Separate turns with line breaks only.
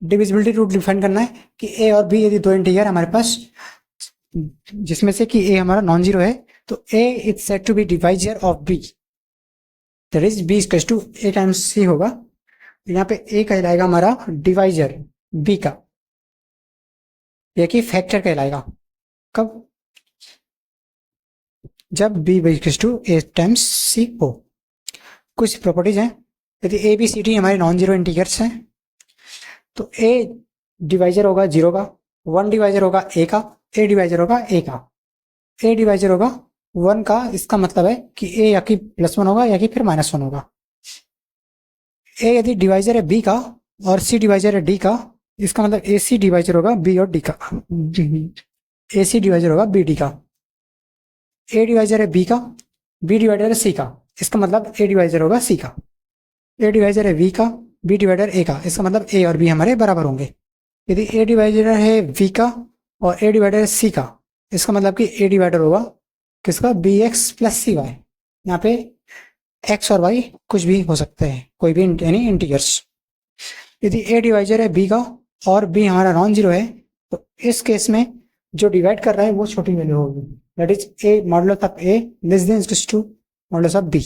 Divisibility rule define करना है कि ए और बी यदि दो इंटीजर हमारे पास जिसमें से कि ए हमारा नॉन जीरो है तो A is said to be divisor of B, that is B equals to A times C होगा। यहाँ पे ए कहलाएगा हमारा डिवाइजर बी का, या कि फैक्टर कहलाएगा। कब? जब B equals to A times C हो। कुछ प्रॉपर्टीज हैं, यदि ए बी सी डी हमारे नॉन जीरो इंटीजर्स हैं तो ए डिवाइजर होगा जीरो का, वन डिवाइजर होगा ए का, ए डिवाइजर होगा ए का, ए डिवाइजर होगा वन का। इसका मतलब है कि ए या कि प्लस वन होगा या कि फिर माइनस वन होगा। ए यदि डिवाइजर है बी का और सी डिवाइजर है डी का, इसका मतलब ए सी डिवाइजर होगा बी और डी का, ए सी डिवाइजर होगा बी डी का। ए डिवाइजर है बी का, बी डिवाइजर है सी का, इसका मतलब ए डिवाइजर होगा सी का। ए डिवाइजर है वी का, बी डिवाइडर ए का, इसका मतलब ए और बी हमारे बराबर होंगे। यदि ए डिवाइडर है वी का और ए डिवाइडर है सी का, इसका मतलब कि ए डिवाइडर होगा किसका? बी एक्स प्लस सी वाई। यहाँ पे एक्स और वाई कुछ भी हो सकते हैं, कोई भी यानी इंटीजर्स। यदि ए डिवाइजर है बी का और बी हमारा नॉन जीरो है तो इस केस में जो डिवाइड कर रहा है वो छोटी वैल्यू होगी, that is A modulus of A less than equals to modulus of B.